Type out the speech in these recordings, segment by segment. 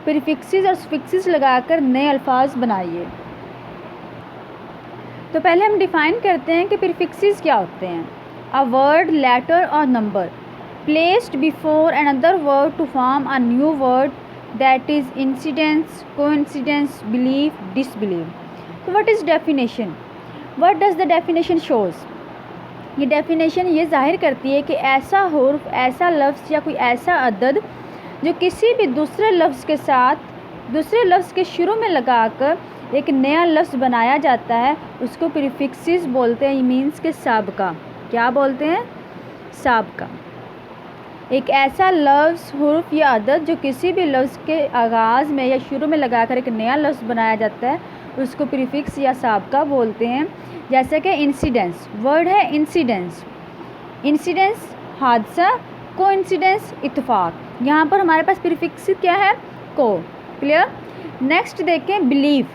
Prefixes और suffixes लगाकर नए अल्फाज बनाइए। तो पहले हम डिफ़ाइन करते हैं कि प्रीफिक्सेस क्या होते हैं। अ वर्ड, लेटर और number placed before another word to form a new word that is incidence, coincidence, belief, disbelieve. तो what is definition? What does the definition shows? ये डेफिनेशन ये ज़ाहिर करती है कि ऐसा हुर्फ, ऐसा लफ्ज़ या कोई ऐसा अदद जो किसी भी दूसरे लफ्ज़ के साथ दूसरे लफ्ज़ के शुरू में लगाकर एक नया लफ्ज़ बनाया जाता है, उसको प्रीफिक्सेस बोलते हैं। मीन्स के साबका। क्या बोलते हैं? साबका। एक ऐसा लफ्ज़, हुर्फ या अदद जो किसी भी लफ्ज़ के आगाज़ में या शुरू में लगाकर एक नया लफ्ज़ बनाया जाता है, उसको प्रीफिक्स या साबका बोलते हैं। जैसे कि इंसिडेंस, वर्ड है इंसिडेंस। इंसिडेंस हादसा, कोइंसिडेंस इत्तेफाक। यहाँ पर हमारे पास प्रीफिक्स क्या है? को। क्लियर? नेक्स्ट देखें बिलीफ,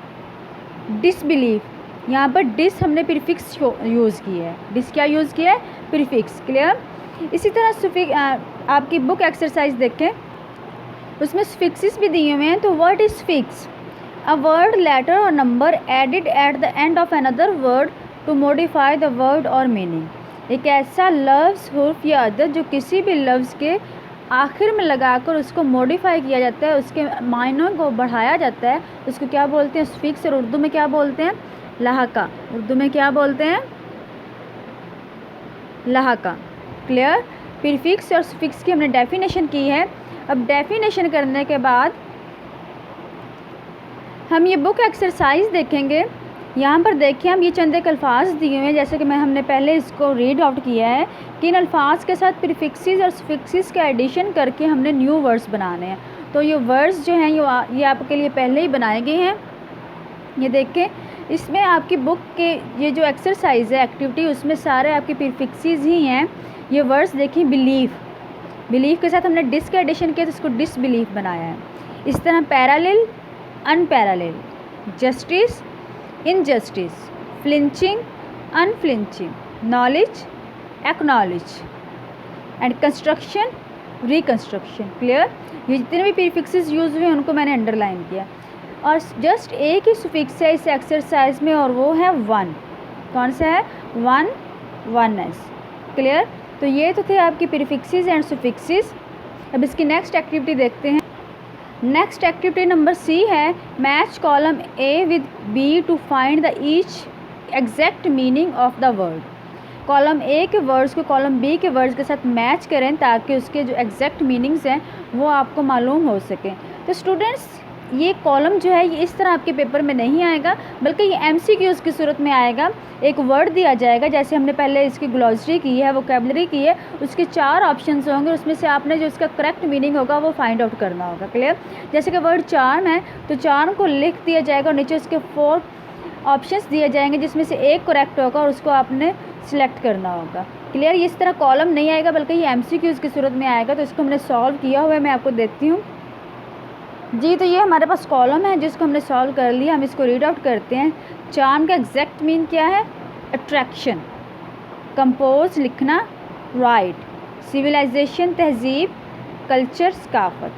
डिसबिलीफ। यहाँ पर डिस हमने प्रीफिक्स यूज़ की है। डिस क्या यूज़ किया है? प्रीफिक्स। क्लियर? इसी तरह आपकी बुक एक्सरसाइज देखें, उसमें सफिक्सेस भी दिए हुए हैं। तो what is fix? A word, letter और number added at the end of another word to modify the word और मीनिंग। एक ऐसा लफ्ज़, हुर्फ या अदद जो किसी भी लफ्ज़ के आखिर में लगाकर उसको मॉडिफाई किया जाता है, उसके मायनों को बढ़ाया जाता है, उसको क्या बोलते हैं? सफिक्स। और उर्दू में क्या बोलते हैं? लहाका। उर्दू में क्या बोलते हैं? लहाका। क्लियर? प्रीफिक्स और सफिक्स की हमने डेफिनेशन की है। अब डेफिनेशन करने के बाद हम ये बुक एक्सरसाइज देखेंगे। यहाँ पर देखिए, हम ये चंद एक अल्फाज दिए हुए हैं, जैसे कि हमने पहले इसको रीड आउट किया है कि इन अल्फाज के साथ प्रीफिक्सेस और सफिक्सेस का एडिशन करके हमने न्यू वर्ड्स बनाने हैं। तो ये वर्ड्स जो हैं ये आपके लिए पहले ही बनाए गए हैं। ये देखें, इसमें आपकी बुक के ये जो एक्सरसाइज है, एक्टिविटी, उसमें सारे आपके प्रीफिक्सेस ही हैं। ये वर्ड्स देखिए, बिलीफ, बिलीफ के साथ हमने डिस का एडिशन किया तो इसको डिसबिलीफ बनाया है। इस तरह parallel, unparalleled, justice, injustice, flinching, unflinching, knowledge, acknowledge and construction, reconstruction. Clear? ये जितने भी प्रीफिक्सेस यूज़ हुए उनको मैंने अंडरलाइन किया। और जस्ट एक ही सुफिक्स है इस एक्सरसाइज में, और वो है वन। कौन सा है? One, oneness. क्लियर? तो ये तो थे आपकी प्रीफिक्सेस एंड सुफिक्सेस। अब इसकी नेक्स्ट एक्टिविटी देखते हैं। नेक्स्ट एक्टिविटी नंबर सी है, match column A with B to find the each exact meaning of the word. Column A के वर्ड्स को कॉलम बी के वर्ड्स के साथ मैच करें ताकि उसके जो एग्जैक्ट मीनिंग्स हैं वो आपको मालूम हो सकें। तो स्टूडेंट्स, ये कॉलम जो है ये इस तरह आपके पेपर में नहीं आएगा, बल्कि ये एमसीक्यूज़ की सूरत में आएगा। एक वर्ड दिया जाएगा, जैसे हमने पहले इसकी ग्लॉसरी की है, वोकैबुलरी की है, उसके 4 ऑप्शंस होंगे, उसमें से आपने जो इसका करेक्ट मीनिंग होगा वो फाइंड आउट करना होगा। क्लियर? जैसे कि वर्ड चार्म है तो चार्म को लिख दिया जाएगा और नीचे उसके 4 ऑप्शंस दिए जाएंगे, जिसमें से एक करेक्ट होगा और उसको आपने सिलेक्ट करना होगा। क्लियर? इस तरह कॉलम नहीं आएगा, बल्कि ये एमसीक्यूज़ की सूरत में आएगा। तो इसको हमने सॉल्व किया हुआ है, मैं आपको देती हूँ जी। तो ये हमारे पास कॉलम है जिसको हमने सॉल्व कर लिया। हम इसको रीड आउट करते हैं। चार्म का एग्जैक्ट मीन क्या है? अट्रैक्शन। कंपोज लिखना, राइट। सिविलाइजेशन तहजीब, कल्चर सकाफत।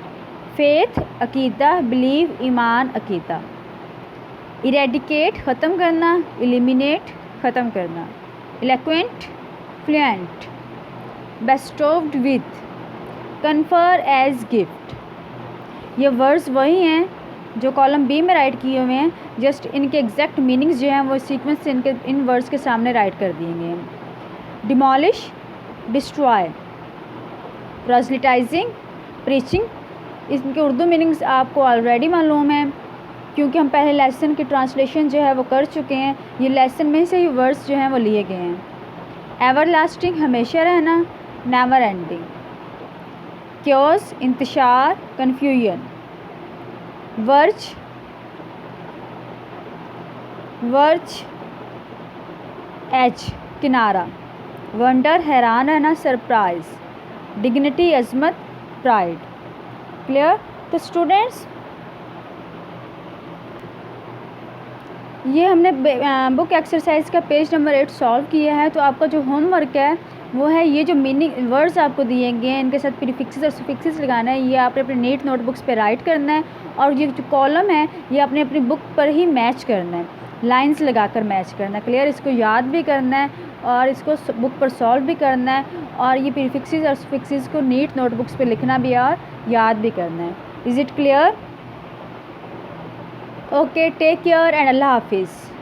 फेथ अकीदा, बिलीव ईमान अकीदा। इरेडिकेट ख़त्म करना, एलिमिनेट ख़त्म करना। Eloquent fluent. Bestowed with, confer as gift. ये वर्ड्स वही हैं जो कॉलम बी में राइट किए हुए हैं, जस्ट इनके एग्जैक्ट मीनिंग्स जो हैं वो सीक्वेंस से इन वर्ड्स के सामने राइट कर दिए गए हैं। Demolish, destroy. Proselytizing, preaching. इनके उर्दू मीनिंग्स आपको ऑलरेडी मालूम है क्योंकि हम पहले लेसन की ट्रांसलेशन जो है वो कर चुके हैं। ये लेसन में से ही वर्ड्स जो हैं वो लिए गए हैं। एवरलास्टिंग, हमेशा रहना, नेवर एंडिंग। क्योस, इंतशार, कन्फ्यूजन। वर्ज, वर्ज एज, किनारा। वंडर, हैरान रहना, सरप्राइज। डिग्निटी, अजमत, प्राइड। क्लियर? तो स्टूडेंट्स, ये हमने बुक एक्सरसाइज का पेज नंबर 8 सॉल्व किया है। तो आपका जो होमवर्क है वो है ये जो मीनिंग वर्ड्स आपको दिए गए हैं इनके साथ प्रीफिक्सेस और सफिक्सेस लगाना है, ये आपने अपने नीट नोटबुक्स पे राइट करना है। और ये जो कॉलम है ये आपने अपनी बुक पर ही मैच करना है, लाइंस लगाकर मैच करना है। क्लियर? इसको याद भी करना है और इसको बुक पर सॉल्व भी करना है, और ये प्रीफिक्सेस और सफिक्सेस को नीट नोटबुक्स पे लिखना भी है और याद भी करना है। Is it clear? Okay, take care and अल्लाह हाफिज़।